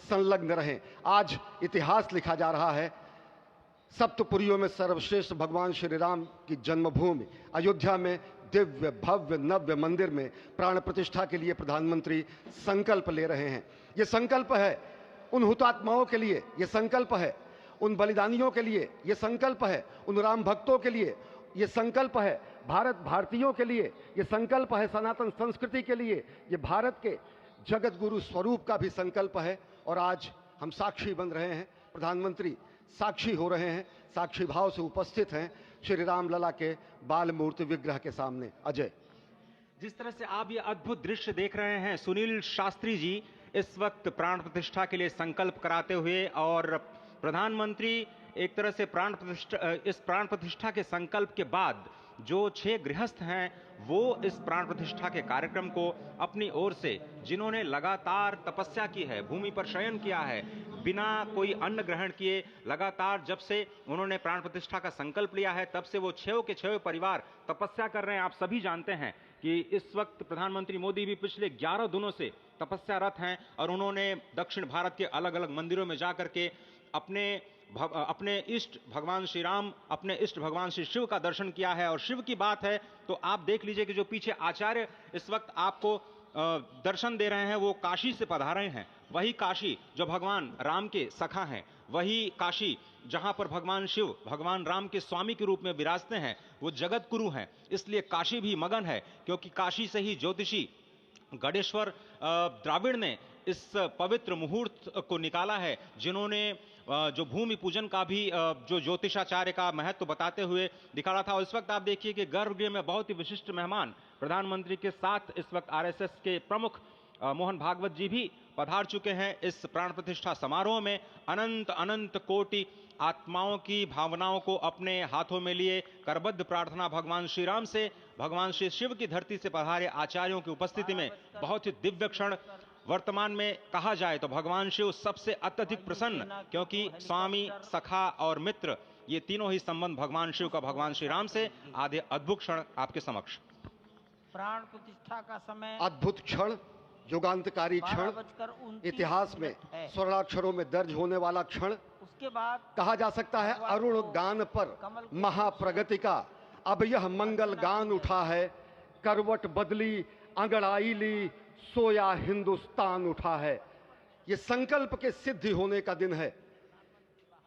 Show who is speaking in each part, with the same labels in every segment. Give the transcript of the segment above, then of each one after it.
Speaker 1: संलग्न रहें। आज इतिहास लिखा जा रहा है। सप्तपुरियों में सर्वश्रेष्ठ भगवान श्री राम की जन्मभूमि अयोध्या में दिव्य भव्य नव्य मंदिर में प्राण प्रतिष्ठा के लिए प्रधानमंत्री संकल्प ले रहे हैं। ये संकल्प है उन हुतात्माओं के लिए, ये संकल्प है उन बलिदानियों के लिए, ये संकल्प है उन राम भक्तों के लिए, ये संकल्प है भारत भारतीयों के लिए, ये संकल्प है सनातन संस्कृति के लिए, ये भारत के जगत गुरु स्वरूप का भी संकल्प है। और आज हम साक्षी बन रहे हैं, प्रधानमंत्री साक्षी हो रहे हैं, साक्षी भाव से उपस्थित हैं श्री राम लला के बाल मूर्ति विग्रह के सामने। अजय,
Speaker 2: जिस तरह से आप ये अद्भुत दृश्य देख रहे हैं, सुनील शास्त्री जी इस वक्त प्राण प्रतिष्ठा के लिए संकल्प कराते हुए, और प्रधानमंत्री एक तरह से इस प्राण प्रतिष्ठा के संकल्प के बाद जो 6 गृहस्थ हैं वो इस प्राण प्रतिष्ठा के कार्यक्रम को अपनी ओर से, जिन्होंने लगातार तपस्या की है, भूमि पर शयन किया है, बिना कोई अन्न ग्रहण किए, लगातार जब से उन्होंने प्राण प्रतिष्ठा का संकल्प लिया है तब से वो 6 के 6 परिवार तपस्या कर रहे हैं। आप सभी जानते हैं कि इस वक्त प्रधानमंत्री मोदी भी पिछले 11 दिनों से तपस्यारत हैं और उन्होंने दक्षिण भारत के अलग अलग मंदिरों में जाकर के अपने इष्ट भगवान श्री राम, अपने इष्ट भगवान श्री शिव का दर्शन किया है। और शिव की बात है तो आप देख लीजिए कि जो पीछे आचार्य इस वक्त आपको दर्शन दे रहे हैं वो काशी से पधारे हैं। वही काशी जो भगवान राम के सखा हैं, वही काशी जहां पर भगवान शिव भगवान राम के स्वामी के रूप में विराजते हैं, वो जगत गुरु हैं। इसलिए काशी भी मगन है, क्योंकि काशी से ही ज्योतिषी गणेश्वर द्राविड़ ने इस पवित्र मुहूर्त को निकाला है, जिन्होंने जो भूमि पूजन का भी जो ज्योतिषाचार्य का महत्व बताते हुए दिखाया था। और इस वक्त आप देखिए कि गर्भगृह में बहुत ही विशिष्ट मेहमान प्रधानमंत्री के साथ इस वक्त आरएसएस के प्रमुख मोहन भागवत जी भी पधार चुके हैं। इस प्राण प्रतिष्ठा समारोह में अनंत अनंत कोटि आत्माओं की भावनाओं को अपने हाथों में लिए करबद्ध प्रार्थना भगवान श्री राम से, भगवान श्री शिव की धरती से पधारे आचार्यों की उपस्थिति में बहुत ही दिव्य क्षण। वर्तमान में कहा जाए तो भगवान शिव सबसे अत्यधिक प्रसन्न, क्योंकि स्वामी, सखा और मित्र ये तीनों ही संबंध भगवान शिव का भगवान श्री राम से। आधे अद्भुत क्षण आपके समक्ष।
Speaker 3: प्राण प्रतिष्ठा का समय,
Speaker 1: अद्भुत क्षण, युगांतकारी क्षण, इतिहास में स्वर्णाक्षरों में दर्ज होने वाला क्षण।
Speaker 3: उसके बाद
Speaker 1: कहा जा सकता है अरुण गान पर महाप्रगति का अब यह मंगल गान उठा है, करवट बदली अंगड़ाई ली सोया हिंदुस्तान उठा है। यह संकल्प के सिद्धि होने का दिन है,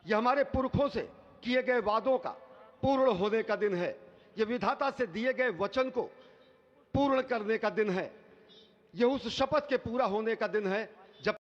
Speaker 1: यह हमारे पुरखों से किए गए वादों का पूर्ण होने का दिन है, यह विधाता से दिए गए वचन को पूर्ण करने का दिन है, यह उस शपथ के पूरा होने का दिन है जब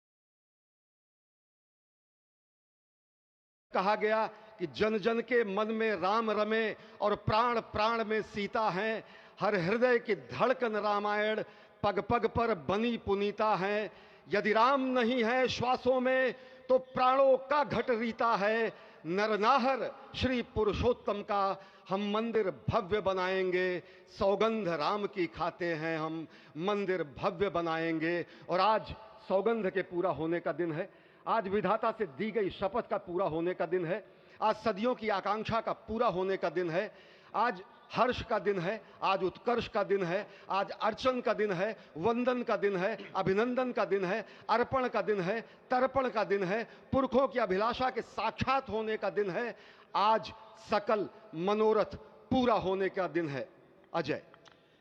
Speaker 1: कहा गया कि जन जन के मन में राम रमे और प्राण प्राण में सीता है, हर हृदय की धड़कन रामायण पग पग पर बनी पुनीता है। यदि राम नहीं है श्वासों में तो प्राणों का घट रीता है। नरनाहर श्री पुरुषोत्तम का हम मंदिर भव्य बनाएंगे, सौगंध राम की खाते हैं हम, मंदिर भव्य बनाएंगे। और आज सौगंध के पूरा होने का दिन है, आज विधाता से दी गई शपथ का पूरा होने का दिन है, आज सदियों की आकांक्षा का पूरा होने का दिन है, आज हर्ष का दिन है, आज उत्कर्ष का दिन है, आज अर्चन का दिन है, वंदन का दिन है, अभिनंदन का दिन है, अर्पण का दिन है, तर्पण का दिन है, पुरखों की अभिलाषा के साक्षात होने का दिन है, आज सकल मनोरथ पूरा होने का दिन है। अजय,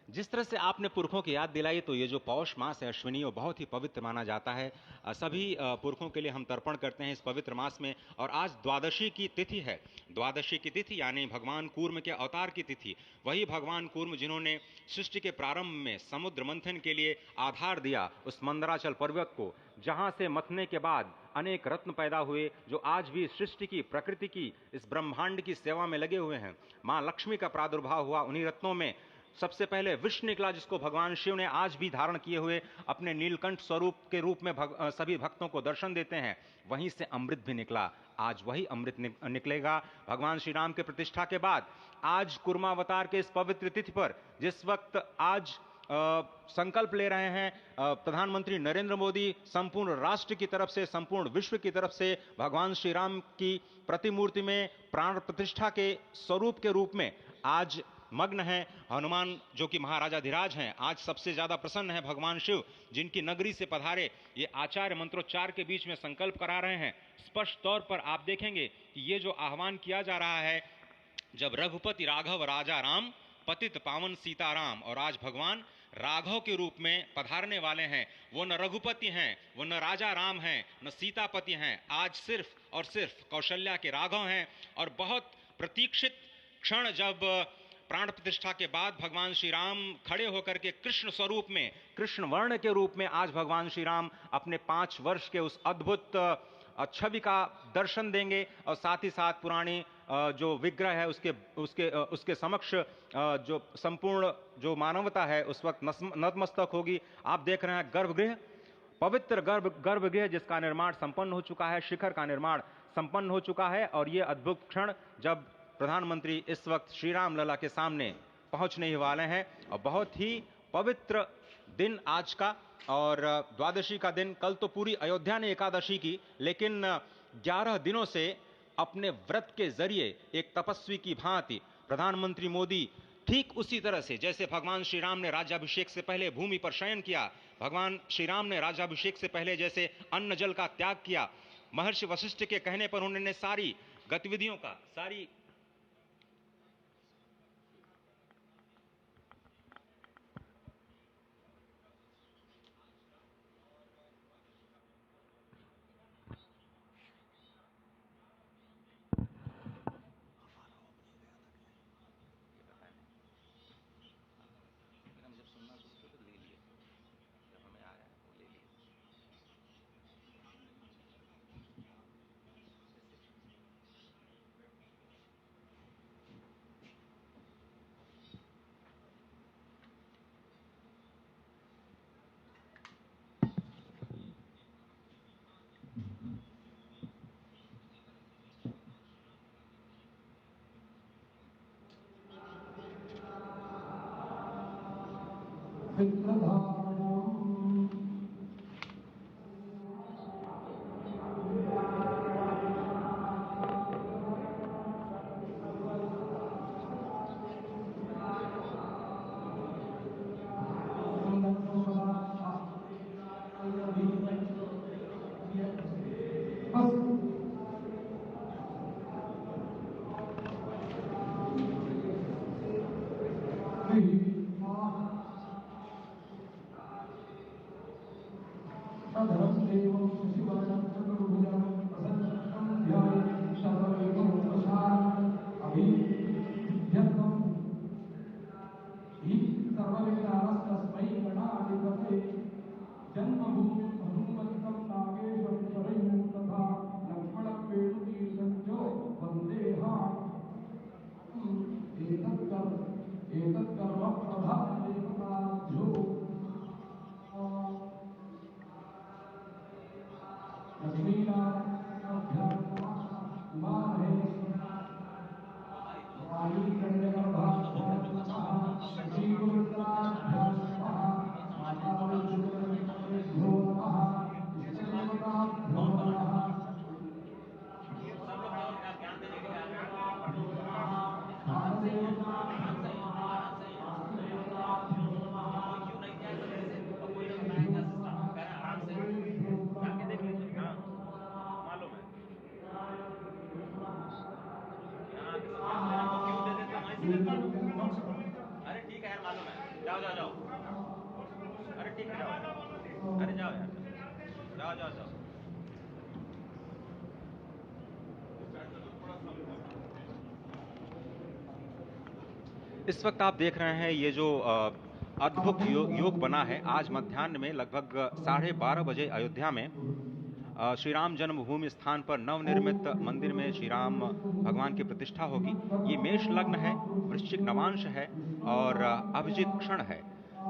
Speaker 2: जिस तरह से आपने पुरखों की याद दिलाई, तो ये जो पौष मास है अश्विनी, वो बहुत ही पवित्र माना जाता है। सभी पुरखों के लिए हम तर्पण करते हैं इस पवित्र मास में। और आज द्वादशी की तिथि है, द्वादशी की तिथि यानी भगवान कूर्म के अवतार की तिथि। वही भगवान कूर्म जिन्होंने सृष्टि के प्रारंभ में समुद्र मंथन के लिए आधार दिया उस मंदराचल पर्वत को, जहां से मथने के बाद अनेक रत्न पैदा हुए, जो आज भी सृष्टि की, प्रकृति की, इस ब्रह्मांड की सेवा में लगे हुए हैं। माँ लक्ष्मी का प्रादुर्भाव हुआ उन्हीं रत्नों में। सबसे पहले विष निकला, जिसको भगवान शिव ने आज भी धारण किए हुए अपने नीलकंठ स्वरूप के रूप में सभी भक्तों को दर्शन देते हैं। वहीं से अमृत भी निकला, आज वही अमृत निकलेगा भगवान श्री राम के प्रतिष्ठा के बाद। आज कुर्मावतार के इस पवित्र तिथि पर, जिस वक्त आज संकल्प ले रहे हैं प्रधानमंत्री नरेंद्र मोदी, संपूर्ण राष्ट्र की तरफ से, संपूर्ण विश्व की तरफ से भगवान श्री राम की प्रतिमूर्ति में प्राण प्रतिष्ठा के स्वरूप के रूप में आज मग्न हैं। हनुमान जो कि महाराजाधिराज हैं, आज सबसे ज्यादा प्रसन्न है भगवान शिव, जिनकी नगरी से पधारे ये आचार्य मंत्रोच्चार के बीच में संकल्प करा रहे हैं। स्पष्ट तौर पर आप देखेंगे कि ये जो आह्वान किया जा रहा है, जब रघुपति राघव राजा राम, पतित पावन सीताराम, और आज भगवान राघव के रूप में पधारने वाले हैं। वो न रघुपति हैं, वो न राजा राम हैं, न सीतापति हैं, आज सिर्फ और सिर्फ कौशल्या के राघव हैं। और बहुत प्रतीक्षित क्षण, जब प्राण प्रतिष्ठा के बाद भगवान श्री राम खड़े होकर के कृष्ण स्वरूप में, कृष्ण वर्ण के रूप में आज भगवान श्री राम अपने 5 वर्ष के उस अद्भुत छवि का दर्शन देंगे। और साथ ही साथ पुरानी जो विग्रह है उसके समक्ष जो संपूर्ण जो मानवता है उस वक्त नतमस्तक होगी। आप देख रहे हैं गर्भगृह, पवित्र गर्भगृह जिसका निर्माण संपन्न हो चुका है, शिखर का निर्माण संपन्न हो चुका है। और ये अद्भुत क्षण जब प्रधानमंत्री इस वक्त श्री राम लला के सामने पहुंचने ही वाले हैं। और बहुत ही पवित्र दिन आज का, और द्वादशी का दिन। कल तो पूरी अयोध्या ने एकादशी की, लेकिन 11 दिनों से अपने व्रत के जरिए एक तपस्वी की भांति प्रधानमंत्री मोदी ठीक उसी तरह से जैसे भगवान श्री राम ने राज्याभिषेक से पहले भूमि पर शयन किया, भगवान श्री राम ने राज्याभिषेक से पहले जैसे अन्न जल का त्याग किया, महर्षि वशिष्ठ के कहने पर उन्होंने सारी गतिविधियों का इस वक्त आप देख रहे हैं ये जो अद्भुत योग बना है। आज मध्याह्न में लगभग 12:30 बजे अयोध्या में श्री राम जन्मभूमि स्थान पर नवनिर्मित मंदिर में श्री राम भगवान की प्रतिष्ठा होगी। ये मेष लग्न है, वृश्चिक नवांश है और अभिजित क्षण है।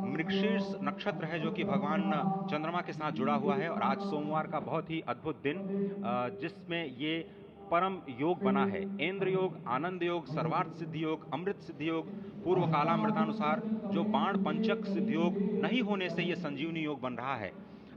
Speaker 2: मृगशीर्ष नक्षत्र है जो कि भगवान चंद्रमा के साथ जुड़ा हुआ है। और आज सोमवार का बहुत ही अद्भुत दिन जिसमें ये परम योग बना है। इंद्र योग, आनंद योग, सर्वार्थ सिद्धि योग, अमृत सिद्धि योग, पूर्व कालामृतानुसार जो बाण पंचक सिद्धि योग नहीं होने से ये संजीवनी योग बन रहा है।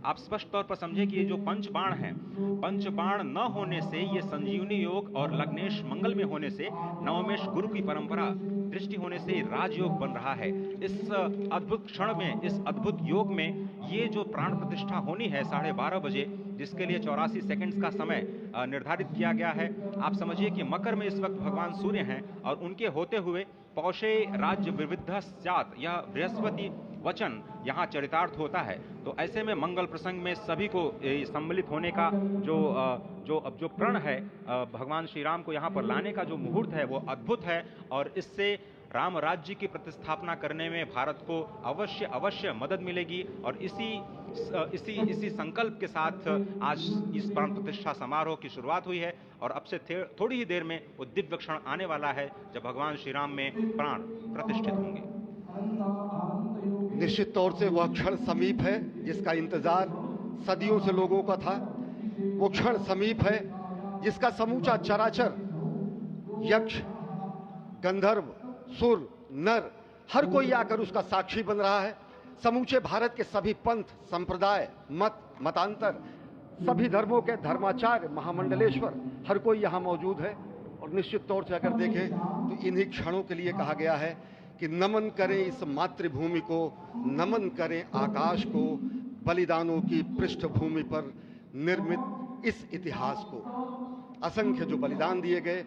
Speaker 2: आप स्पष्ट तौर पर समझे कि ये जो पंच बाण हैं, पंच बाण न होने से ये संजीवनी योग और लग्नेश मंगल में होने से नवमेश गुरु की परंपरा दृष्टि होने से राजयोग बन रहा है। इस अद्भुत क्षण में, इस अद्भुत योग में ये जो प्राण प्रतिष्ठा होनी है 12:30 बजे, जिसके लिए 84 सेकंड्स का समय निर्धारित किया गया है। आप समझिए कि मकर में इस वक्त भगवान सूर्य हैं और उनके होते हुए पौषे राज्य विविध स्यात्, यह बृहस्पति वचन यहाँ चरितार्थ होता है। तो ऐसे में मंगल प्रसंग में सभी को सम्मिलित होने का जो प्रण है, भगवान श्री राम को यहाँ पर लाने का जो मुहूर्त है वो अद्भुत है और इससे राम राज्य की प्रतिस्थापना करने में भारत को अवश्य मदद मिलेगी। और इसी संकल्प के साथ आज इस प्राण प्रतिष्ठा समारोह की शुरुआत हुई है और अब से थोड़ी ही देर में वो दिव्य क्षण आने वाला है जब भगवान श्री राम में प्राण प्रतिष्ठित होंगे।
Speaker 1: निश्चित तौर से वह क्षण समीप है जिसका इंतजार सदियों से लोगों का था। वो क्षण समीप है जिसका समूचा चराचर, यक्ष, गंधर्व, सुर, नर, हर कोई आकर उसका साक्षी बन रहा है। समूचे भारत के सभी पंथ, संप्रदाय, मतांतर, सभी धर्मों के धर्माचार्य, महामंडलेश्वर, हर कोई यहाँ मौजूद है। और निश्चित तौर से अगर देखें तो इन्हीं क्षणों के लिए कहा गया है कि नमन करें इस मातृभूमि को, नमन करें आकाश को, बलिदानों की पृष्ठभूमि पर निर्मित इस इतिहास को। असंख्य जो बलिदान दिए गए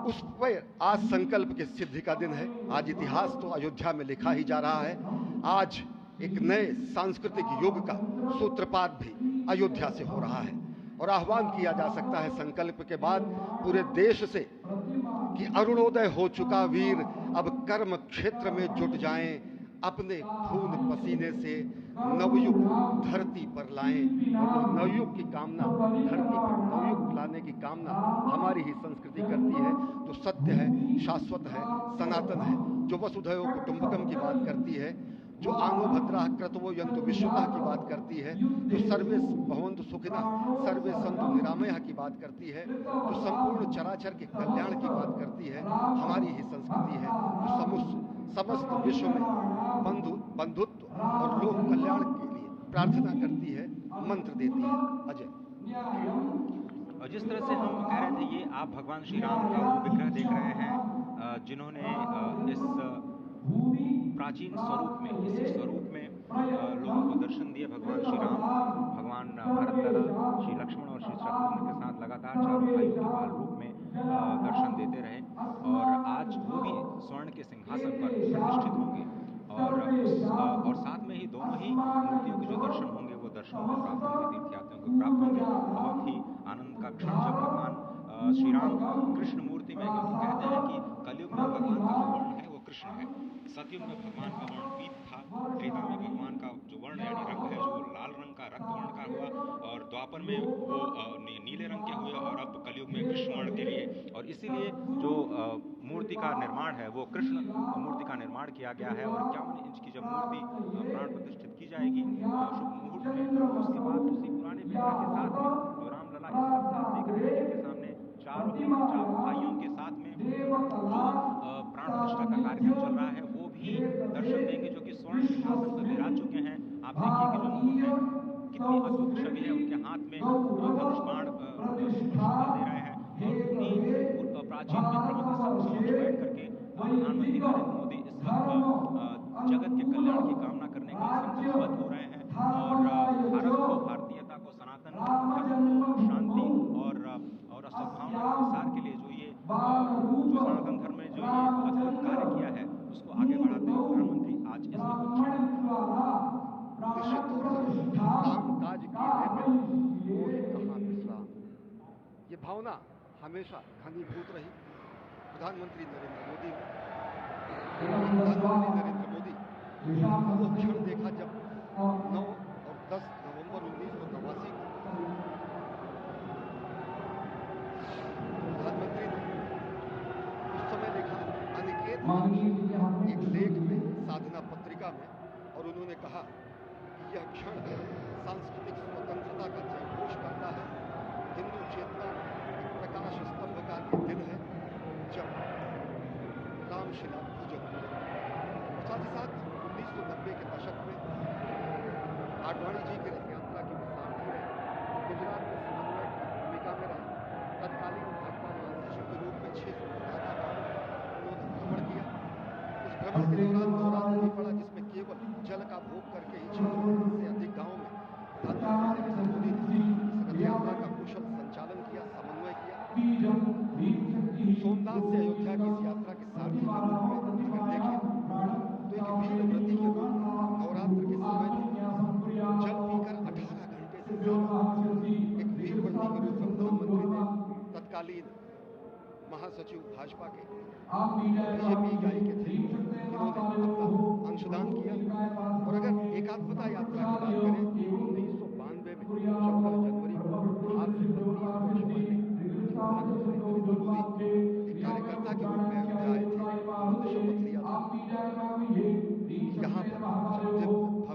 Speaker 1: उस पर आज संकल्प की सिद्धि का दिन है। आज इतिहास तो अयोध्या में लिखा ही जा रहा है। आज एक नए सांस्कृतिक युग का सूत्रपात भी अयोध्या से हो रहा है और आह्वान किया जा सकता है संकल्प के बाद पूरे देश से कि अरुणोदय हो चुका वीर अब कर्म क्षेत्र में जुट जाएं, अपने खून पसीने से नवयुग धरती पर लाएं। और नवयुग की कामना, धरती पर नवयुग लाने की कामना हमारी ही संस्कृति करती है, जो सत्य है, शाश्वत है, सनातन है, जो वसुधैव कुटुंबकम की बात करती है, जो आंगो भद्रा क्रतवो यंतु विश्वतः की बात करती है, जो सर्वे भवन्तु सुखिनः सर्वे सन्तु निरामयः की बात करती है, जो संपूर्ण चराचर के कल्याण की बात करती है, हमारी ही संस्कृति है, जो समस्त विश्व में बंधुत्व और लोक कल्याण के लिए प्रार्थना करती है, मंत्र देती है। अजय,
Speaker 2: और जिस तरह से हम कह रहे थे, ये आप भगवान श्री राम का वो विग्रह देख रहे हैं जिन्होंने इस प्राचीन स्वरूप में, इसी स्वरूप में लोगों को दर्शन दिए। भगवान श्री राम, भगवान भरतलला, श्री लक्ष्मण और श्री शत्रुघ्न के साथ लगातार चारों भाइयों के बाल रूप में दर्शन देते रहे और आज वो भी स्वर्ण के सिंहासन पर प्रतिष्ठित होंगे और साथ में ही दोनों ही मूर्तियों के जो दर्शन होंगे वो दर्शन में प्राप्त होंगे, तीर्थयात्रियों को प्राप्त होंगे। बहुत ही आनंद का क्षण जब भगवान श्री राम कृष्ण मूर्ति में, क्योंकि कहते हैं कि कलयुग में भगवान का जो वर्ण है वो कृष्ण है, सतयुग में भगवान का वर्ण पीत था, त्रेता में भगवान का जो वर्ण यानी रंग है जो लाल रंग का, रक्त वर्ण का हुआ और द्वापर में वो नीले रंग के हुए और अब कलयुग में कृष्ण वर्ण के लिए। और इसीलिए जो मूर्ति का निर्माण है वो कृष्ण मूर्ति का निर्माण किया गया है और 51 इंच की जब मूर्ति प्राण प्रतिष्ठित की जाएगी शुभ मुहूर्त में, उसके बाद उसी पुराने विग्रह के साथ में जो रामलला इस वक्त आप देख रहे हैं जिनके सामने चारों भाइयों के साथ में जो प्राण प्रतिष्ठा का कार्यक्रम चल रहा है वो भी दर्शन देंगे, जो कि स्वर्ण सिंहासन पर विराज चुके हैं। आप देखिए कि जो मुकुट है कितनी अद्भुत छवि है, उनके हाथ में धनुष बाण दे रहे हैं और उन्हीं प्राचीन विग्रहों के समक्ष बैठ करके प्रधानमंत्री नरेंद्र मोदी इस वक्त जगत के कल्याण की कामना करने के लिए संकल्पबद्ध हो रहे हैं और भारत को, भारतीयता को, सनातन धर्म को शांति और सद्भावना के प्रसार के लिए जो सनातन धर्म में जो ये अद्भुत कार्य किया है उसको आगे बढ़ाते हुए प्रधानमंत्री आज इस
Speaker 1: निश्चित तौर से काम काज कीने में मोहि कहाँ विश्राम, ये भावना हमेशा घनीभूत रही प्रधानमंत्री नरेंद्र मोदी वो क्षण देखा जब 9 और 10 नवंबर 1989 को प्रधानमंत्री ने उस समय देखा अनिकेत एक लेख में, साधना पत्रिका में, और उन्होंने कहा कि यह क्षण सांस्कृतिक स्वतंत्रता का जयघोष करता है, हिंदू चेतना प्रकाश स्तंभ का दिन है जब रामशिला पूजन हुए। साथ ही साथ 1990 के दशक में आडवाणी जी की रथ यात्रा की सारथी रहे, गुजरात में समन्वय की भूमिका में रहे, तत्कालीन भाजपा महासचिव के रूप में 6 उन्होंने भ्रमण श्रावण के दौरान नवरात्र भी पड़ा, जिसमें केवल जल का भोग करके ही 600 से अधिक गांव में धन मेले में संबोधित रथ यात्रा का कुशल संचालन किया, समन्वय किया। सोमनाथ से अयोध्या की इस यात्रा के सारथी के रूप में अगर देखें तो एक भीड़ व्रती के रूप में नवरात्र के समय में जल पीकर 18 घंटे से ज्यादा एक भीड़ व्रती के रूप में प्रधानमंत्री ने तत्कालीन महासचिव भाजपा के बीजेपी इकाई के थे, इन्होंने अपना अंशदान किया। और अगर एकात्मता यात्रा की बात करें, 1992 में 14 जनवरी को आज से 32 वर्ष पहले प्रधानमंत्री नरेंद्र मोदी एक कार्यकर्ता के रूप में अयोध्या आए थे। उन्होंने शपथ लिया था कि यहाँ पर जब दिव्य भव्य मंदिर का निर्माण होगा तो उनका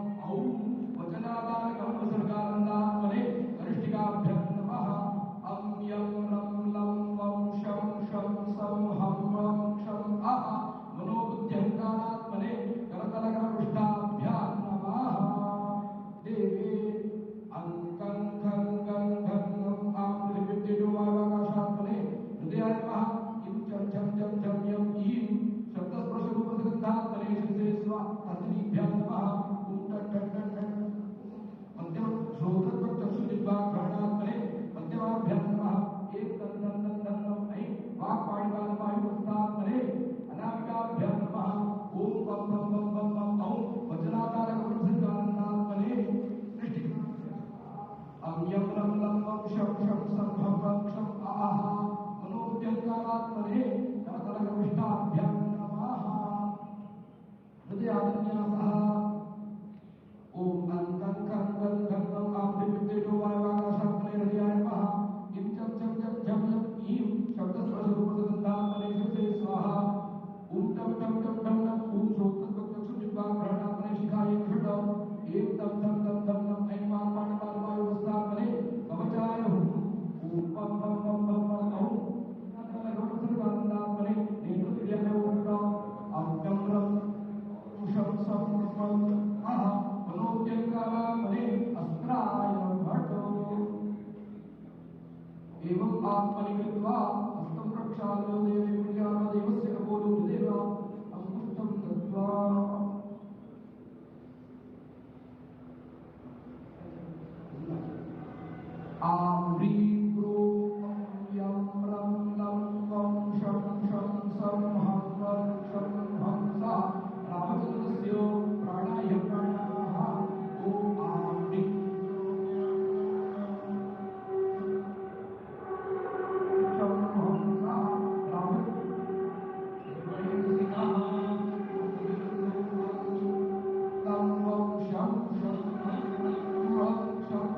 Speaker 1: पुनरागमन होगा। और वह क्षण आज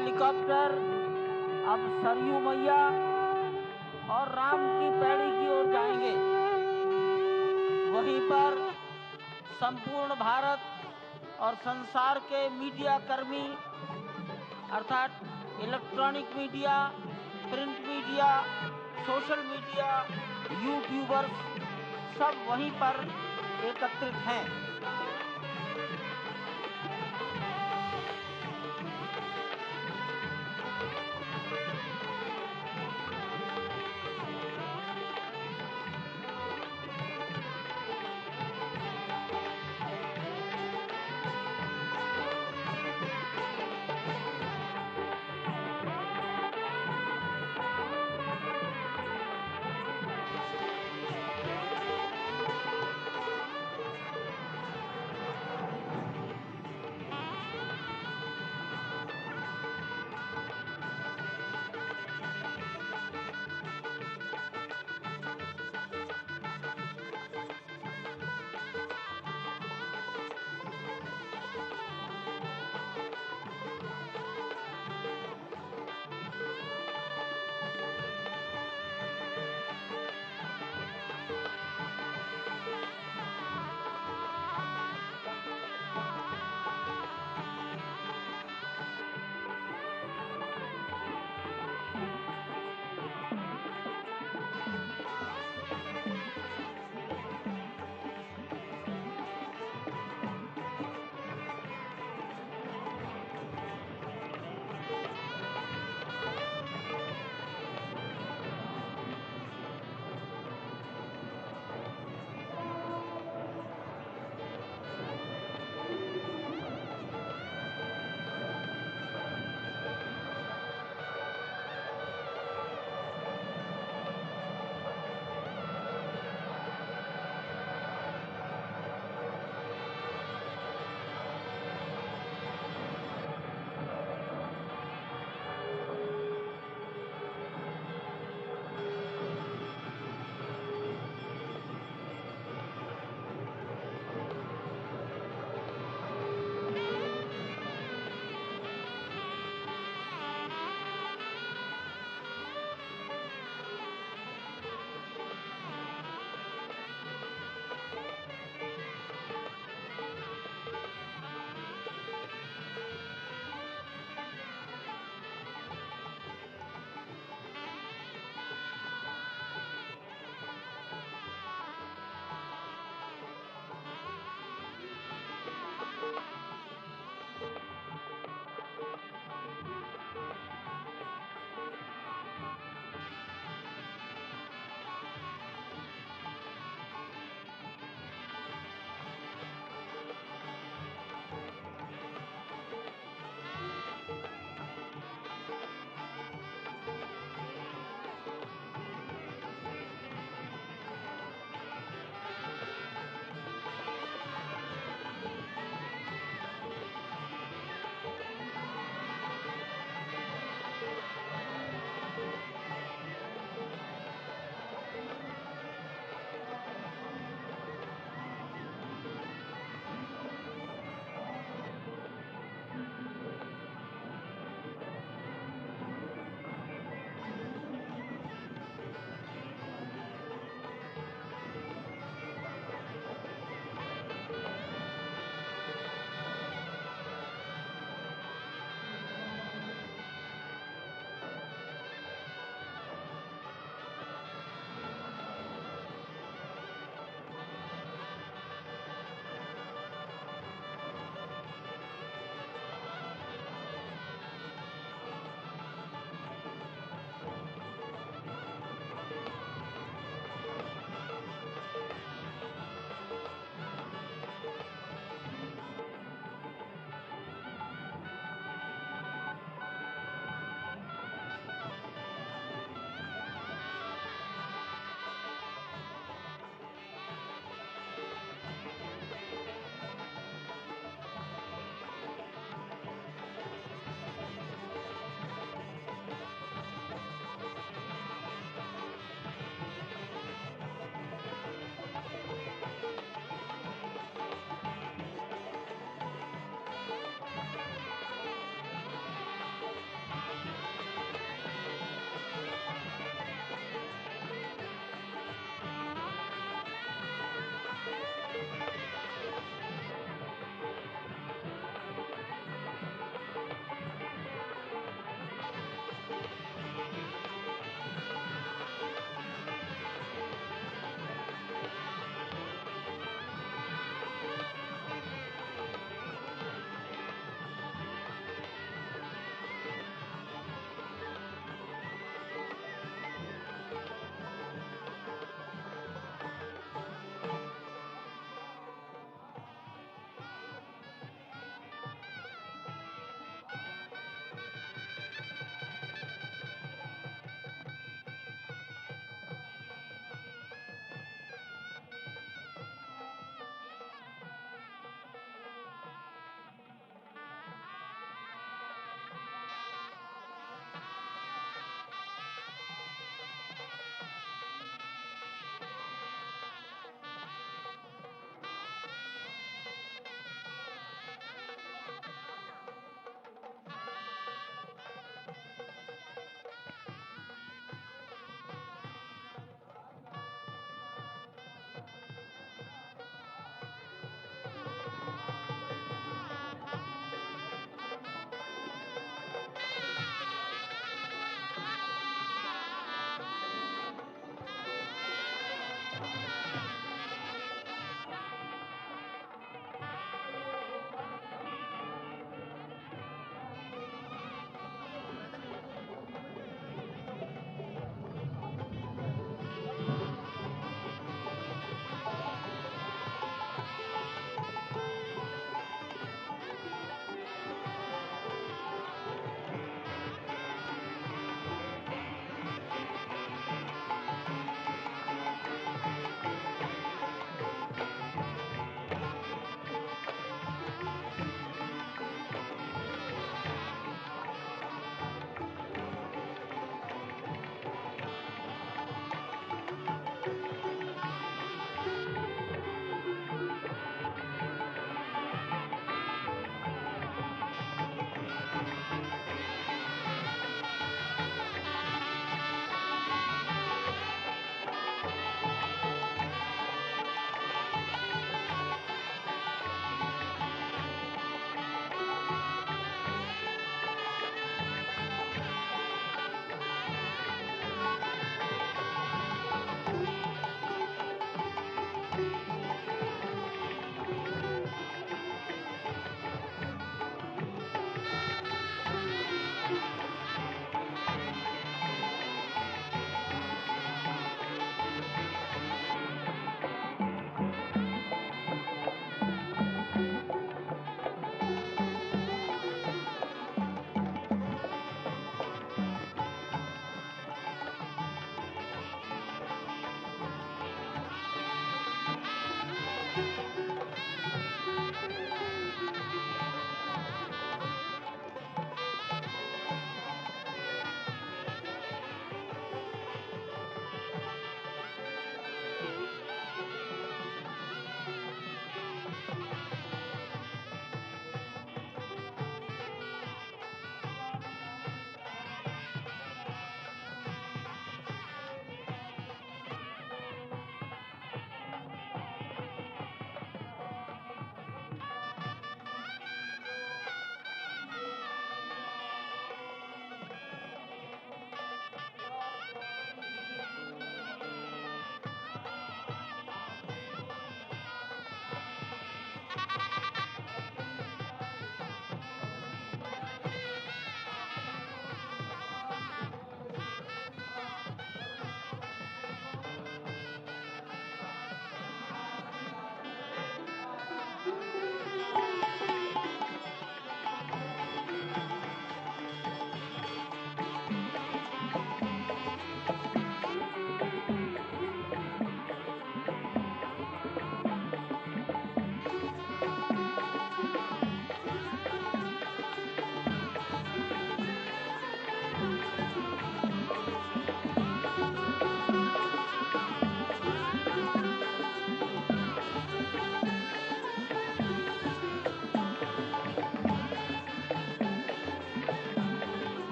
Speaker 3: हेलीकॉप्टर अब सरयू मैया और राम की पैड़ी की ओर जाएंगे। वहीं पर संपूर्ण भारत और संसार के मीडिया कर्मी अर्थात electronic media, print media, social media, YouTubers सब वहीं पर एकत्रित हैं।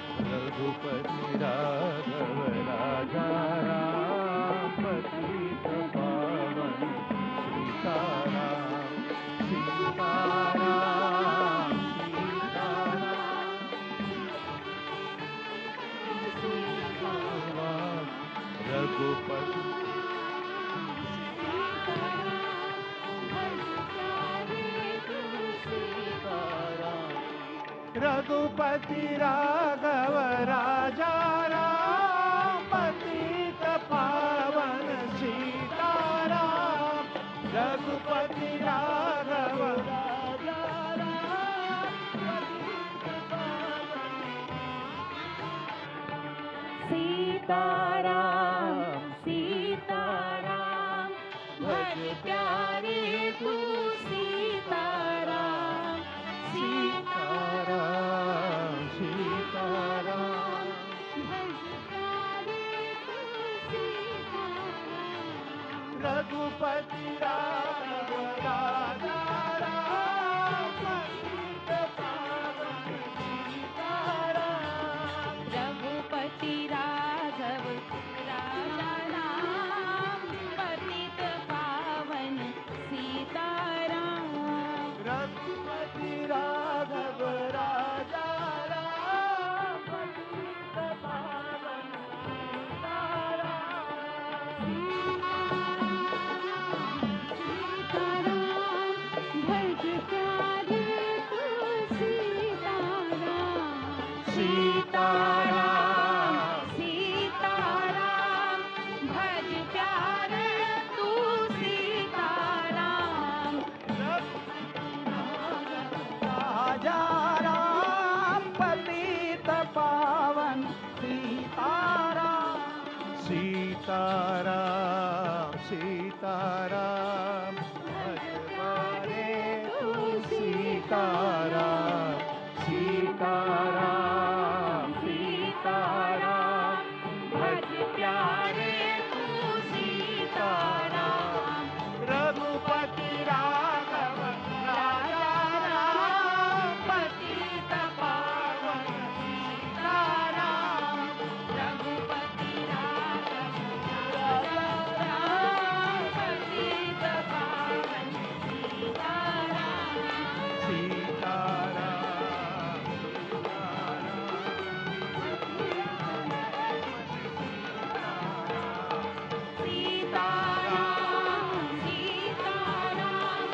Speaker 4: रघुपति राघव राजा राम पतित पावन सीताराम सीताराम सीताराम रघुपति रघुपति राघव राजा राम पतित पावन सीताराम रघुपति राघव राजा राम पतित पावन
Speaker 5: सीताराम सीताराम भज प्यारे तू सीताराम
Speaker 4: सीताराम सीताराम
Speaker 5: भज प्यारे तू सीताराम
Speaker 4: रघुपति राघव राजा राम पतित पावन सीताराम
Speaker 5: रघुपति राघव राजा राम पतित पावन सीताराम
Speaker 4: रघुपति राघव राजा राम पतित पावन
Speaker 5: सीताराम भज प्यारे तू सीताराम
Speaker 4: सीताराम
Speaker 5: सीताराम भज प्यारे तू सीताराम
Speaker 4: राजा राम पतित पावन सीताराम सीताराम सीताराम भजवारे तू सीताराम सीताराम सीताराम भज प्यारे तू सीताराम रघुपति राघव राजा राम पतित पावन सीताराम
Speaker 5: रघुपति राघव राजा राम पतित पावन सीताराम
Speaker 4: सीताराम
Speaker 5: सीताराम सीताराम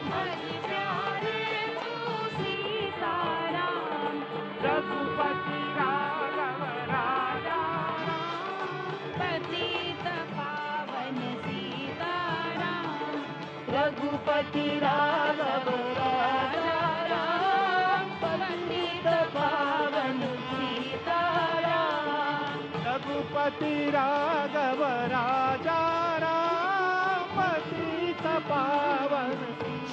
Speaker 5: भज प्यारे तू सीताराम
Speaker 4: रघुपति राघव राजा
Speaker 5: पतित पावन सीताराम
Speaker 4: रघुपति राघव राजा
Speaker 5: राम पतित पावन सीताराम
Speaker 4: रघुपति राघव राजा राम पतित पावन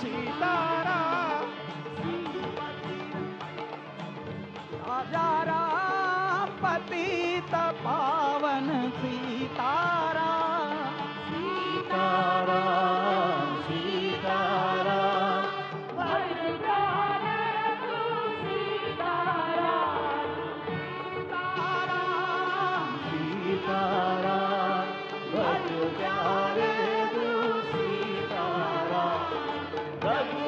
Speaker 4: सीताराम राजा राम पतित पावन सीताराम सीताराम सीताराम
Speaker 5: भज प्यारे तू सीताराम
Speaker 4: सीताराम भज प्यारे तू सीताराम रघु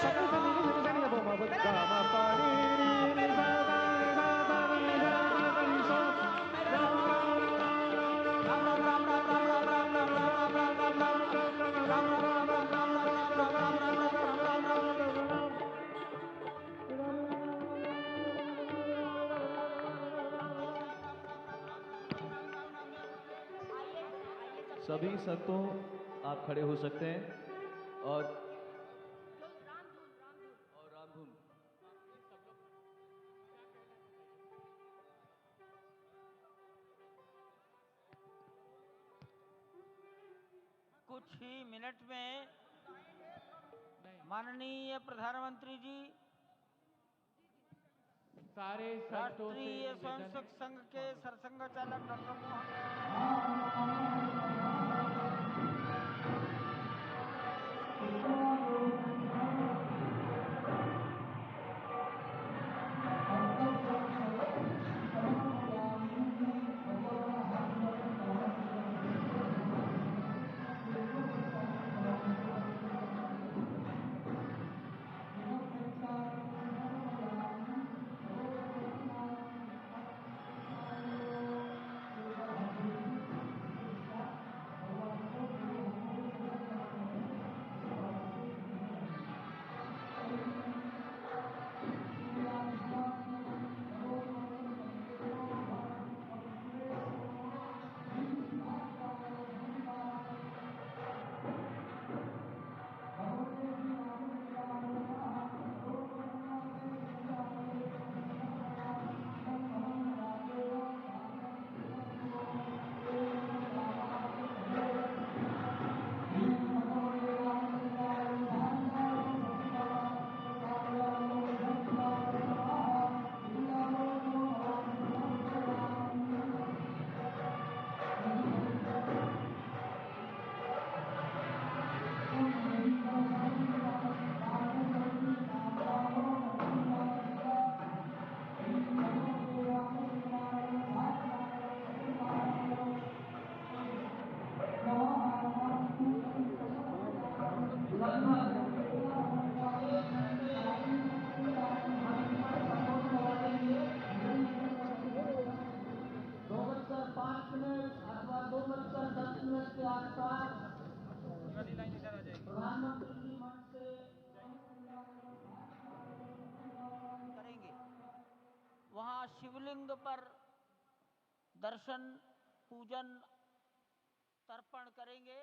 Speaker 4: सगरे सनी सनी सनी ग म प ग म प नी नी नी सा सा नी सा सा नी सा सा नी सा राम राम राम राम राम राम राम राम राम राम राम राम राम राम राम राम राम राम
Speaker 6: सभी संतों आप खड़े हो सकते हैं और रामधुन
Speaker 3: कुछ ही मिनट में माननीय प्रधानमंत्री जी
Speaker 4: सारे संतों से
Speaker 3: राष्ट्रीय
Speaker 4: निवेदन
Speaker 3: स्वयंसेवक संघ के सरसंघ चालक डॉक्टर मोहन करेंगे। वहां शिवलिंग पर दर्शन पूजन तर्पण करेंगे,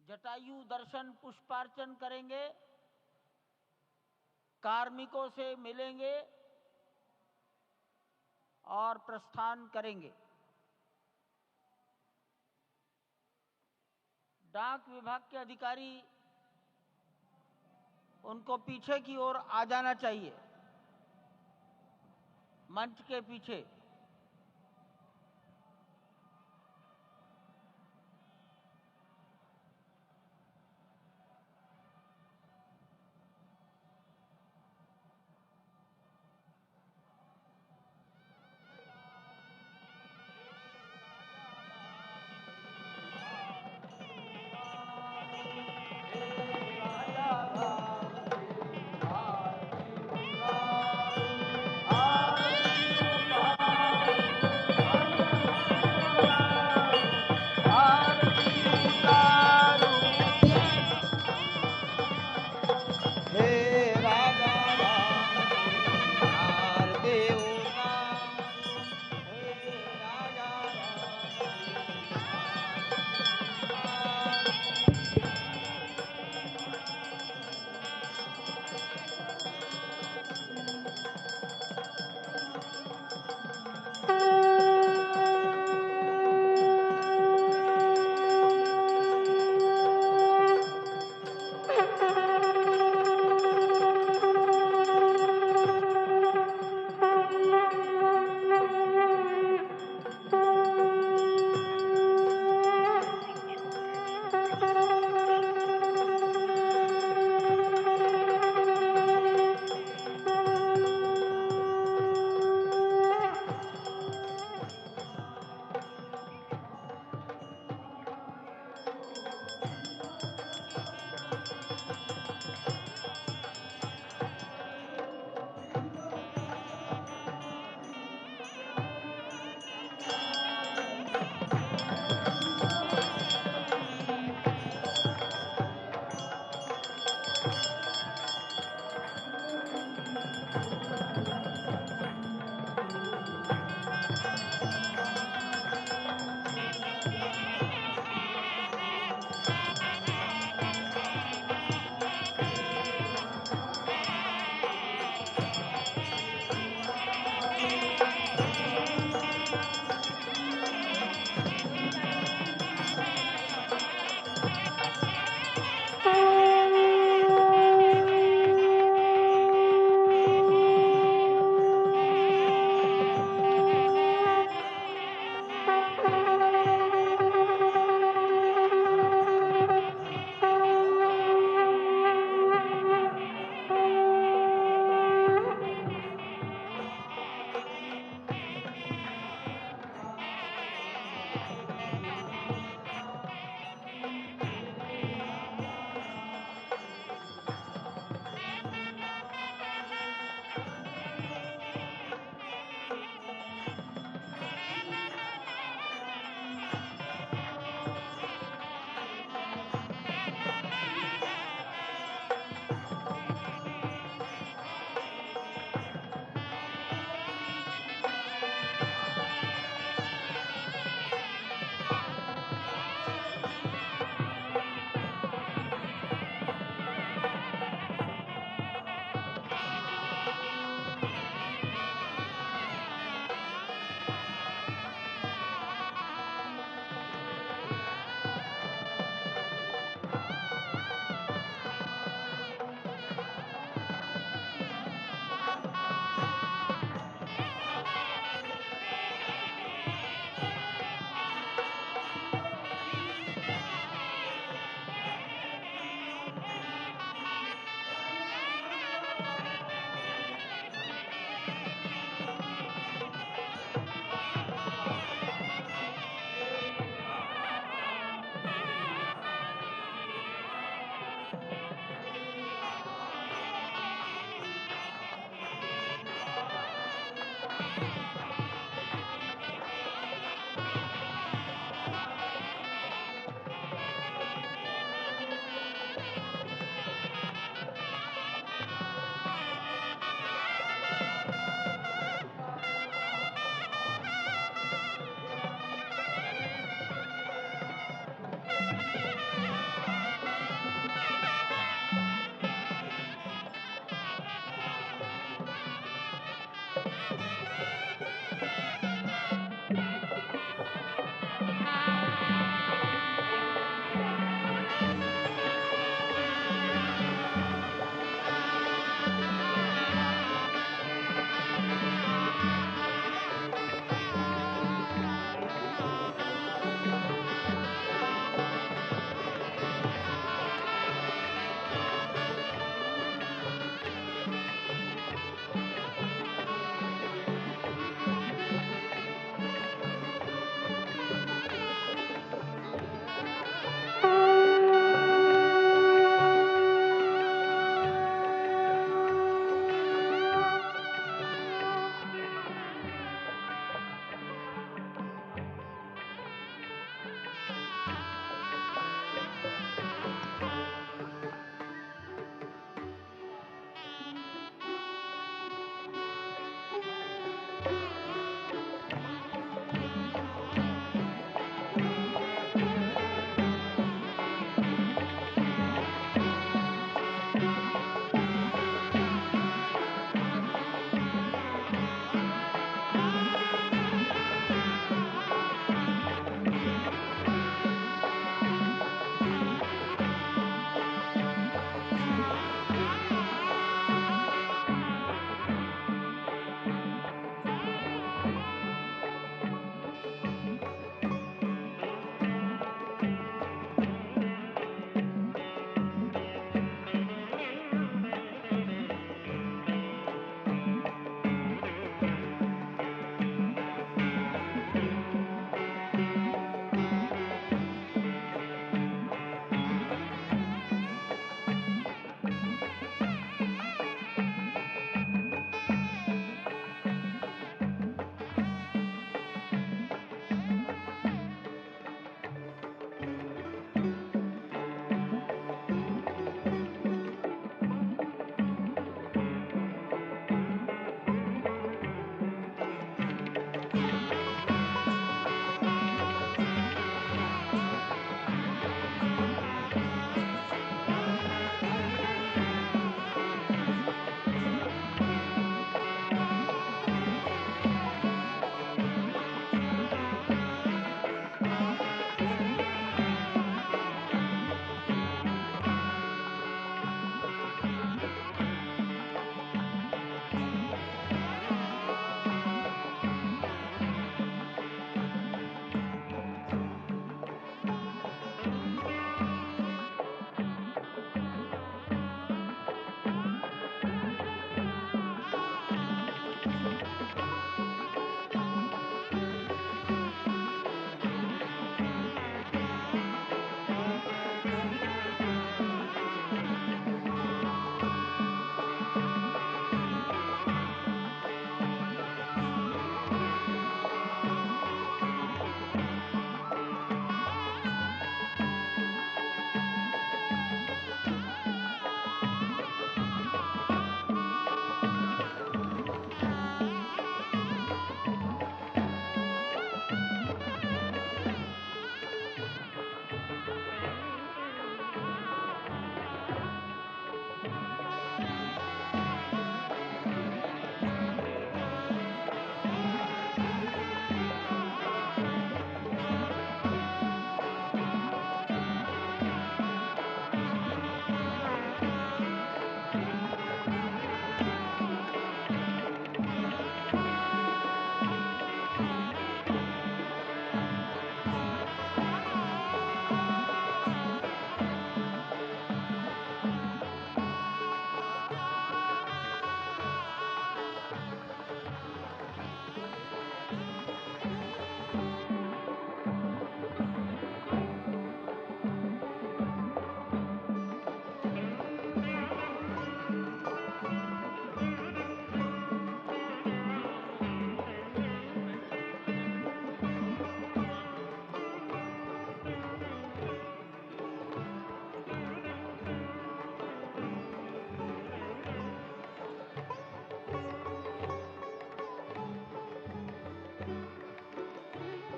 Speaker 3: जटायु दर्शन पुष्पार्चन करेंगे, कार्मिकों से मिलेंगे और प्रस्थान करेंगे। डाक विभाग के अधिकारी उनको पीछे की ओर आ जाना चाहिए, मंच के पीछे।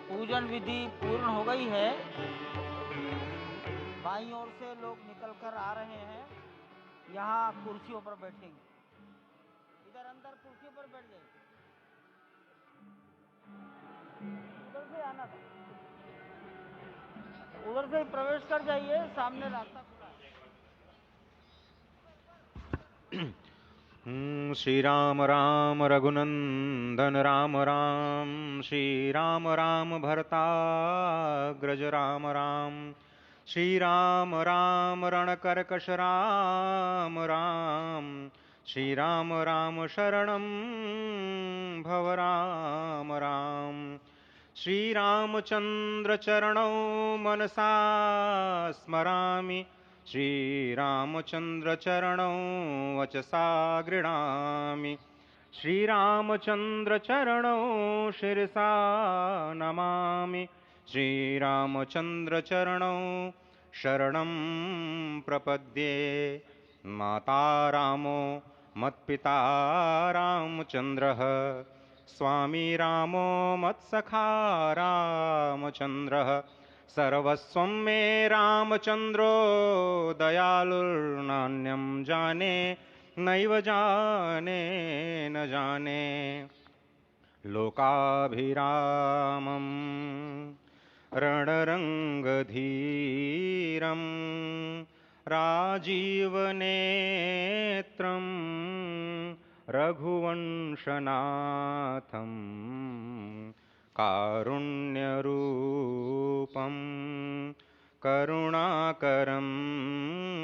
Speaker 3: पूजन विधि पूर्ण हो गई है। बाईं ओर से लोग निकल कर आ रहे हैं, यहाँ कुर्सियों पर बैठेंगे। इधर अंदर कुर्सियों पर बैठ जाइए। उधर से आना था, उधर से ही प्रवेश कर जाइए, सामने रास्ता खुला है।
Speaker 2: श्री राम राम रघुनंदन राम राम, श्री राम राम भरताग्रज राम राम, श्री राम राम रणकर्कश राम राम, श्री राम राम शरणं भव राम राम, श्री रामचंद्र चरणौ मनसा स्मरामि, श्री रामचंद्र चरणौ वचसा गृह्णामि, श्री रामचंद्र चरणौ शिरसा नमामि, श्री रामचंद्र चरणौ शरणं प्रपद्ये। माता रामो मत्पिता रामचंद्रः, स्वामी रामो मत्सखा रामचंद्रः, सर्वस्वं मे रामचंद्रो दयालुर्नान्यं जाने नैव जाने न जाने। लोकाभिरामं रणरंगधीरं राजीवनेत्रं रघुवंशनाथं, कारुण्यरूपं करुणाकरं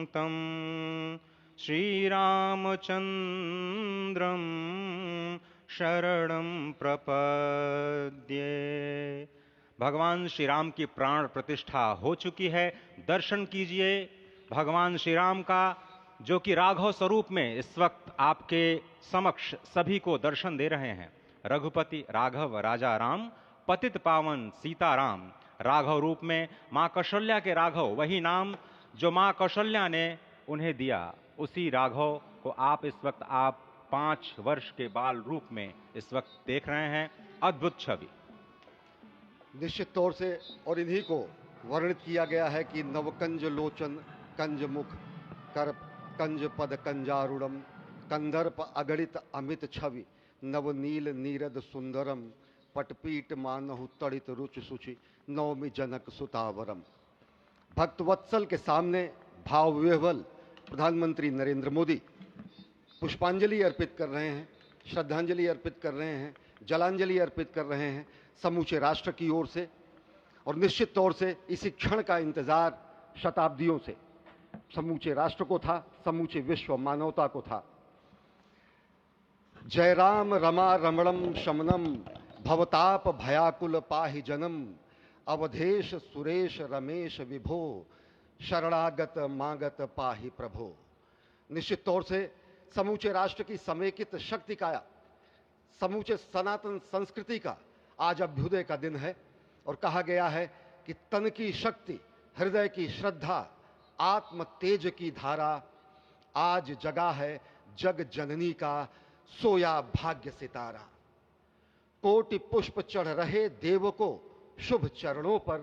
Speaker 2: तं श्रीरामचन्द्रं शरणं प्रपद्ये। भगवान श्री राम की प्राण प्रतिष्ठा हो चुकी है। दर्शन कीजिए भगवान श्री राम का, जो कि राघव स्वरूप में इस वक्त आपके समक्ष सभी को दर्शन दे रहे हैं। रघुपति राघव राजा राम, पतित पावन सीताराम। राघव रूप में मां कौशल्या के राघव, वही नाम जो मां कौशल्या ने उन्हें दिया, उसी राघव को आप इस वक्त 5 वर्ष के बाल रूप में इस वक्त देख रहे हैं। अद्भुत छवि।
Speaker 1: निश्चित तौर से, और इन्हीं को वर्णित किया गया है कि नवकंज लोचन कंज मुख, कर कंज पद कंजारूढ़म, कंदर्प अगणित अमित छवि, नवनील नीरद सुंदरम, पटपीट मानहु तड़ित रुच सुचि, नवमी जनक सुतावरम। भक्तवत्सल के सामने भाव विह्वल प्रधानमंत्री नरेंद्र मोदी पुष्पांजलि अर्पित कर रहे हैं, श्रद्धांजलि अर्पित कर रहे हैं, जलांजलि अर्पित कर रहे हैं समूचे राष्ट्र की ओर से। और निश्चित तौर से इसी क्षण का इंतजार शताब्दियों से समूचे राष्ट्र को था, समूचे विश्व मानवता को था। जय राम रमा रमणम शमनम, भवताप भयाकुल पाहि जनम, अवधेश सुरेश रमेश विभो, शरणागत मागत पाहि प्रभो। निश्चित तौर से समूचे राष्ट्र की समेकित शक्ति का, समूचे सनातन संस्कृति का आज अभ्युदय का दिन है। और कहा गया है कि तन की शक्ति, हृदय की श्रद्धा, आत्म तेज की धारा आज जगा है जग जननी का सोया भाग्य सितारा। कोटि पुष्प चढ़ रहे देव को शुभ चरणों पर,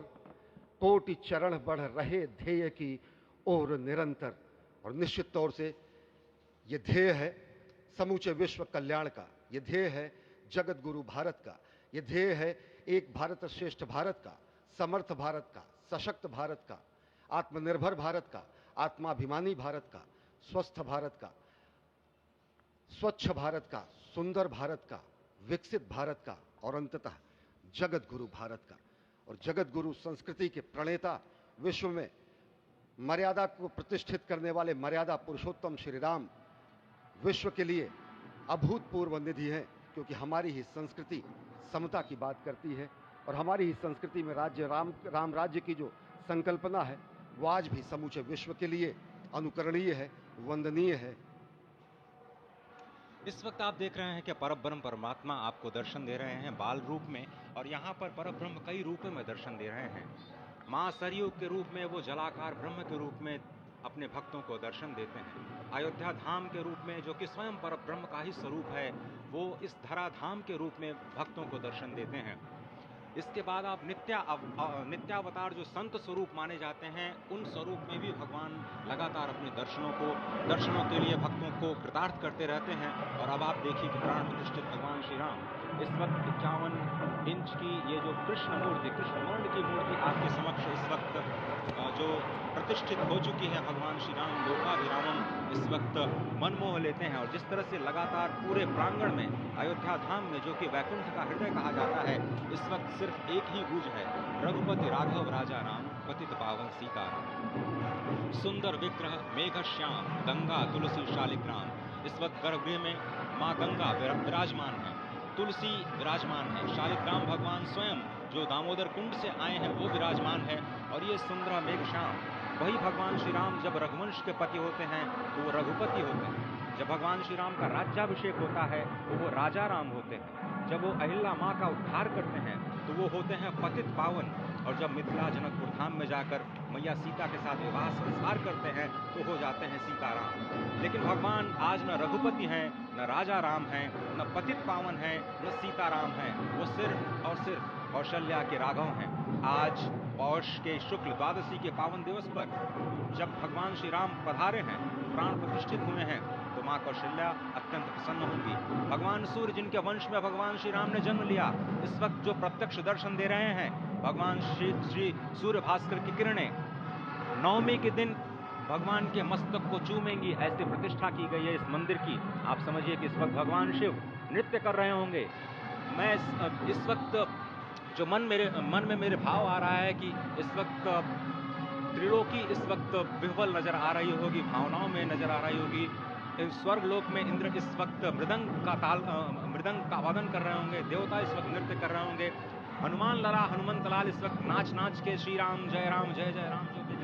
Speaker 1: कोटि चरण बढ़ रहे ध्येय की ओर निरंतर। और निश्चित तौर से ये ध्येय है समूचे विश्व कल्याण का, ये ध्येय है जगत गुरु भारत का, ये ध्येय है एक भारत श्रेष्ठ भारत का, समर्थ भारत का, सशक्त भारत का, आत्मनिर्भर भारत का, आत्माभिमानी भारत का, स्वस्थ भारत का, स्वच्छ भारत का, सुंदर भारत का, विकसित भारत का, और अंततः जगत गुरु भारत का। और जगत गुरु संस्कृति के प्रणेता, विश्व में मर्यादा को प्रतिष्ठित करने वाले मर्यादा पुरुषोत्तम श्री राम विश्व के लिए अभूतपूर्व निधि है, क्योंकि हमारी ही संस्कृति समता की बात करती है। और हमारी ही संस्कृति में राम राज्य की जो संकल्पना है वो आज भी समूचे विश्व के लिए अनुकरणीय है, वंदनीय है।
Speaker 2: इस वक्त आप देख रहे हैं कि परब्रह्म परमात्मा आपको दर्शन दे रहे हैं बाल रूप में, और यहाँ पर परब्रह्म कई रूपों में दर्शन दे रहे हैं। माँ सरयू के रूप में वो जलाकार ब्रह्म के रूप में अपने भक्तों को दर्शन देते हैं। अयोध्या धाम के रूप में, जो कि स्वयं परब्रह्म का ही स्वरूप है, वो इस धरा धाम के रूप में भक्तों को दर्शन देते हैं। इसके बाद आप नित्यावतार जो संत स्वरूप माने जाते हैं, उन स्वरूप में भी भगवान लगा लगातार अपने दर्शनों के लिए भक्तों को कृतार्थ करते रहते हैं। और अब आप देखिए कि प्राण प्रतिष्ठित भगवान श्री राम इस वक्त 51 इंच की ये जो कृष्ण वर्ण की मूर्ति आपके समक्ष इस वक्त जो प्रतिष्ठित हो चुकी है भगवान श्री राम लोकाभिरामम इस वक्त मन मोह लेते हैं। और जिस तरह से लगातार पूरे प्रांगण में अयोध्या धाम में, जो कि वैकुंठ का हृदय कहा जाता है, इस वक्त सिर्फ एक ही गूंज है, रघुपति राघव राजा राम पतित पावन सीताराम। सुंदर विग्रह मेघ श्याम गंगा तुलसी शालिग्राम। इस वक्त गर्भगृह में माँ गंगा विराजमान है, तुलसी विराजमान है, शालिग्राम भगवान स्वयं जो दामोदर कुंड से आए हैं वो विराजमान है। और ये सुंदर मेघ श्याम, वही भगवान श्री राम जब रघुवंश के पति होते हैं तो वो रघुपति होते हैं। जब भगवान श्री राम का राज्याभिषेक होता है तो वो राजा राम होते हैं। जब वो अहिल्या माँ का उद्धार करते हैं तो वो होते हैं पतित पावन। और जब मिथिला जनकपुर धाम में जाकर मैया सीता के साथ विवाह संस्कार करते हैं तो हो जाते हैं सीताराम। लेकिन भगवान आज न रघुपति हैं, न राजा राम हैं, न पतित पावन हैं, न सीताराम हैं। वो सिर्फ और सिर्फ कौशल्या के राघव हैं। आज पौष के शुक्ल द्वादशी के पावन दिवस पर जब भगवान श्री राम पधारे हैं, प्राण प्रतिष्ठित हुए हैं, तो माँ कौशल्या अत्यंत प्रसन्न होंगी। भगवान सूर्य जिनके वंश में भगवान श्री राम ने जन्म लिया, इस वक्त जो प्रत्यक्ष दर्शन दे रहे हैं, भगवान श्री सूर्य भास्कर की किरणें नवमी के दिन भगवान के मस्तक को चूमेंगी, ऐसी प्रतिष्ठा की गई है इस मंदिर की। आप समझिए कि इस वक्त भगवान शिव नृत्य कर रहे होंगे। मैं इस वक्त जो मन में मेरे भाव आ रहा है कि इस वक्त त्रिलोकी इस वक्त विह्वल नजर आ रही होगी, भावनाओं में नजर आ रही होगी। स्वर्ग लोक में इंद्र इस वक्त मृदंग का वादन कर रहे होंगे, देवता इस वक्त नृत्य कर रहे होंगे। हनुमान लला हनुमंत लाल इस वक्त नाच नाच के श्री राम जय राम जय जय राम जो भी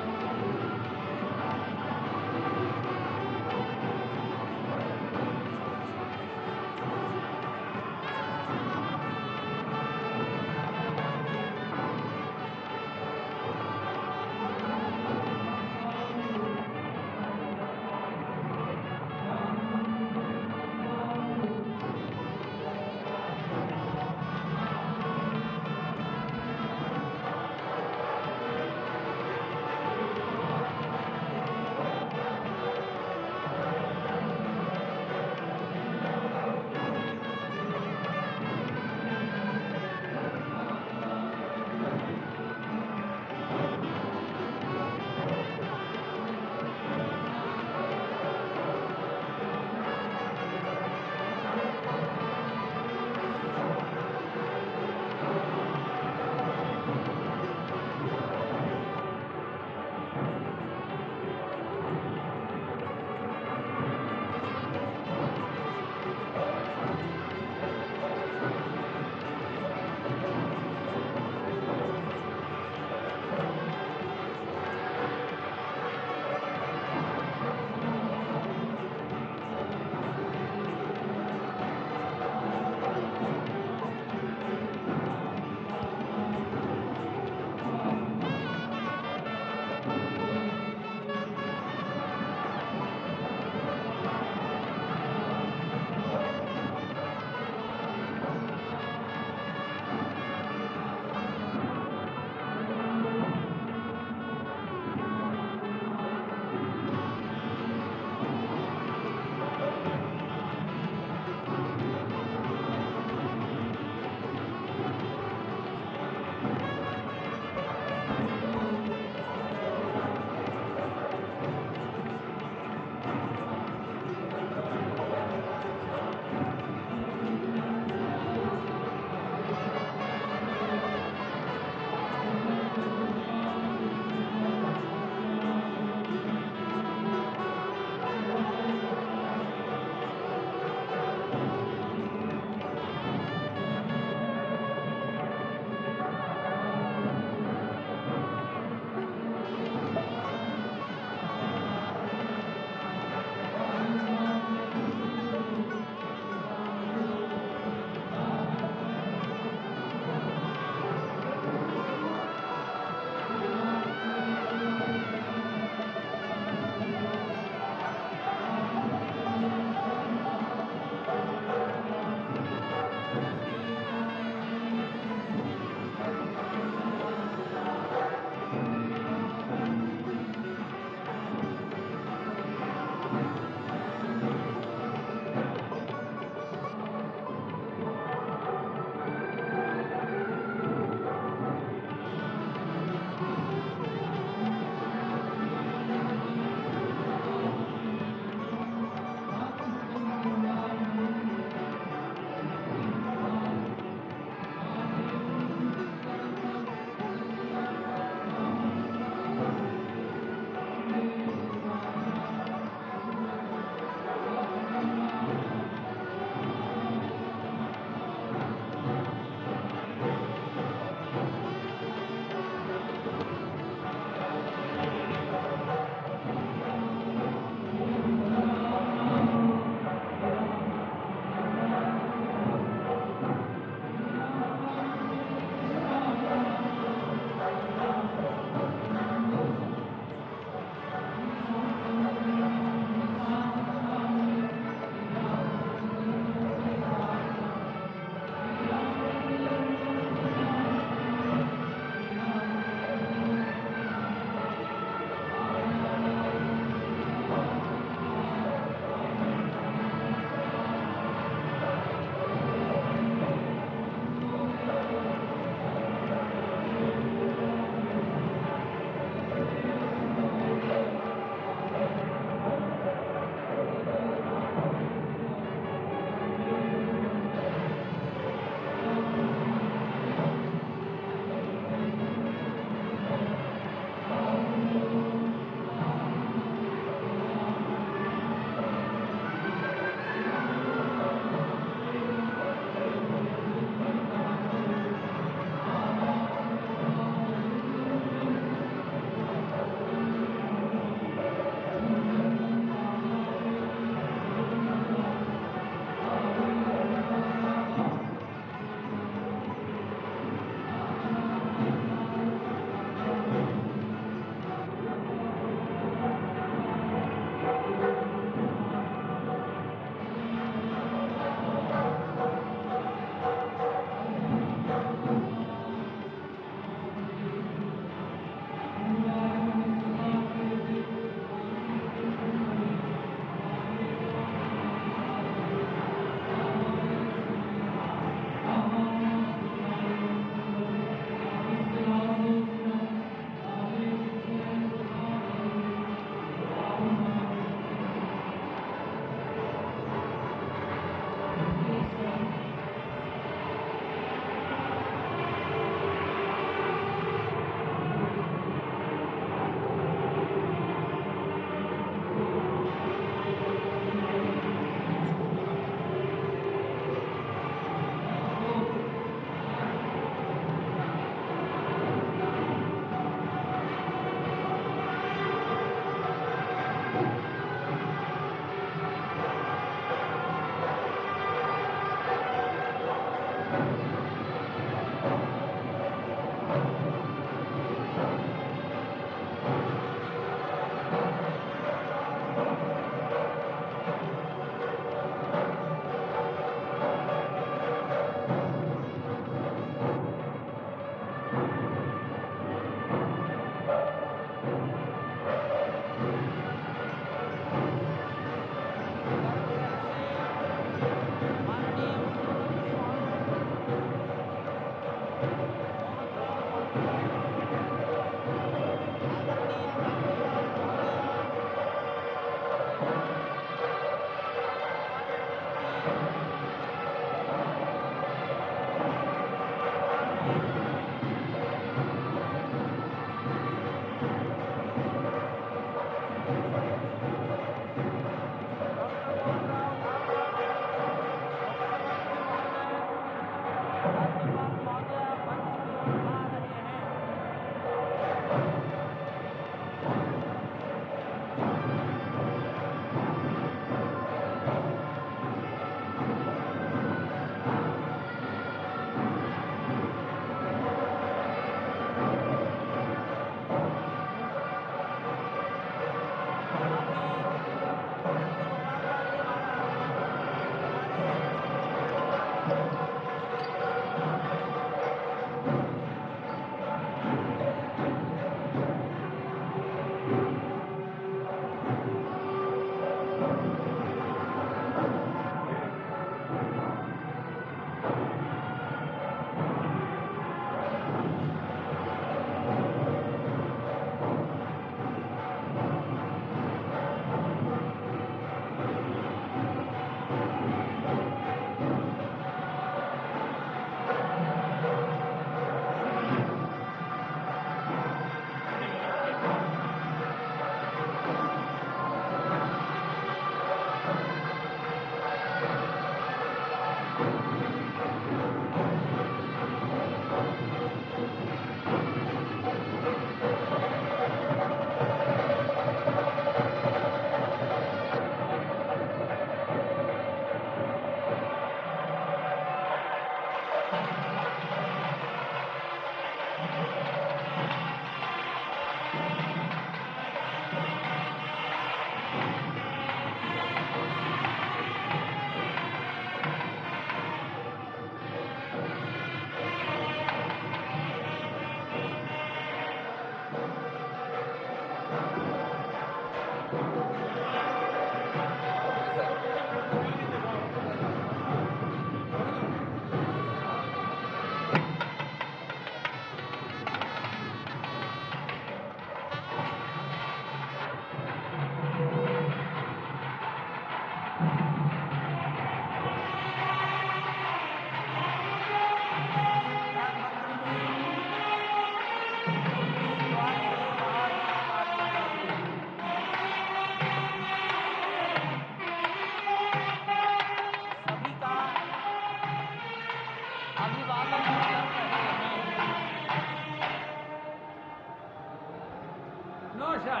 Speaker 4: No, sir.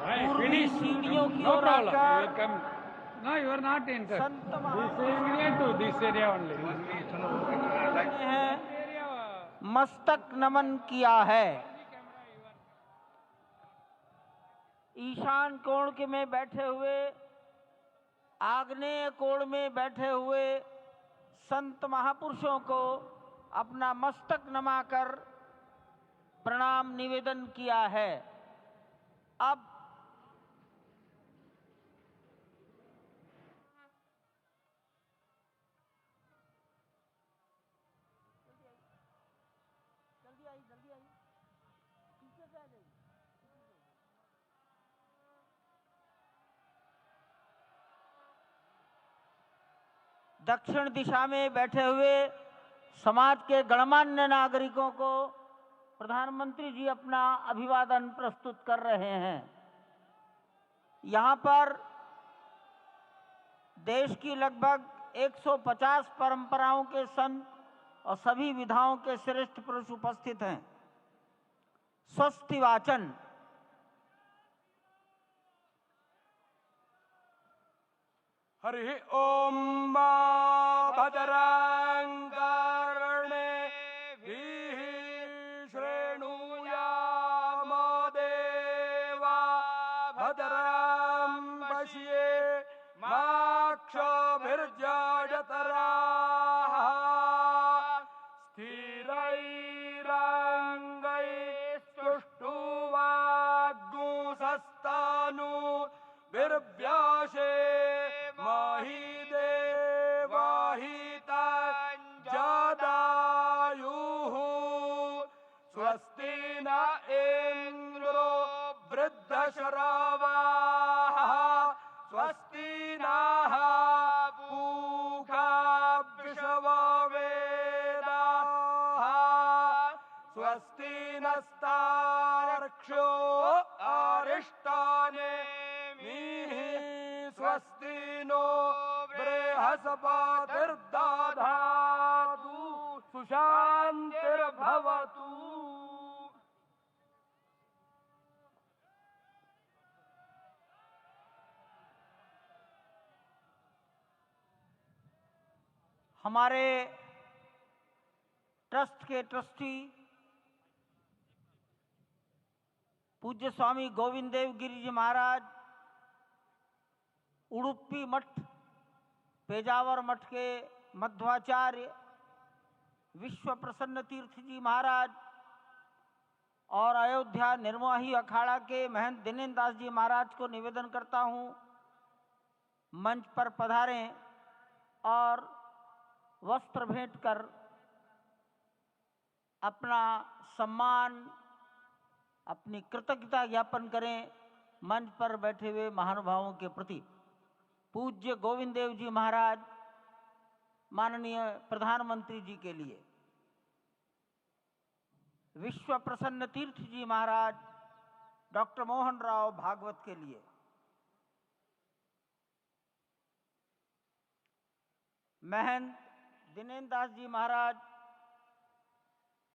Speaker 4: Right,
Speaker 3: पूर्वी
Speaker 4: finish.
Speaker 3: सीढ़ियों की
Speaker 4: No
Speaker 3: ओर
Speaker 4: problem. You
Speaker 3: आकर
Speaker 4: will come. No, you are not entered.
Speaker 3: Sant
Speaker 4: This
Speaker 3: महापुरुष
Speaker 4: area to this area only.
Speaker 3: हैं मस्तक नमन किया है। ईशान कोण के में बैठे हुए, आग्नेय कोण में बैठे हुए संत महापुरुषों को अपना मस्तक नमाकर प्रणाम निवेदन किया है। अब जल्दी आई पीछे से आ जाइए। दक्षिण दिशा में बैठे हुए समाज के गणमान्य नागरिकों को प्रधानमंत्री जी अपना अभिवादन प्रस्तुत कर रहे हैं। यहाँ पर देश की लगभग 150 परंपराओं के संत और सभी विधाओं के श्रेष्ठ पुरुष उपस्थित हैं। स्वस्ति वाचन।
Speaker 7: हरि ओम भद्रं कर्णेभिः शृणुयाम देवा भद्रं पश्येमाक्षभिर्यजत्राः स्थिरैरङ्गैस्तुष्टुवाग्गुंसस्तनु विर्व्यासे मही देवाहिता दीनस्तार्क्ष्यो आरिष्टाने मीहि स्वस्ति नो बृहस्पतिर्दधातु सुशान्तिर्भवतु।
Speaker 3: हमारे ट्रस्ट के ट्रस्टी पूज्य स्वामी गोविंद देव गिरी जी महाराज, उडुपी मठ, पेजावर मठ के मध्वाचार्य विश्व प्रसन्न तीर्थ जी महाराज और अयोध्या निर्मोही अखाड़ा के महंत दिनेन्द्र दास जी महाराज को निवेदन करता हूं, मंच पर पधारें और वस्त्र भेंट कर अपना सम्मान, अपनी कृतज्ञता ज्ञापन करें मंच पर बैठे हुए महानुभावों के प्रति। पूज्य गोविंद देव जी महाराज, माननीय प्रधानमंत्री जी के लिए, विश्व प्रसन्न तीर्थ जी महाराज डॉक्टर मोहन राव भागवत के लिए, महंत दिनेन्द्र दास जी महाराज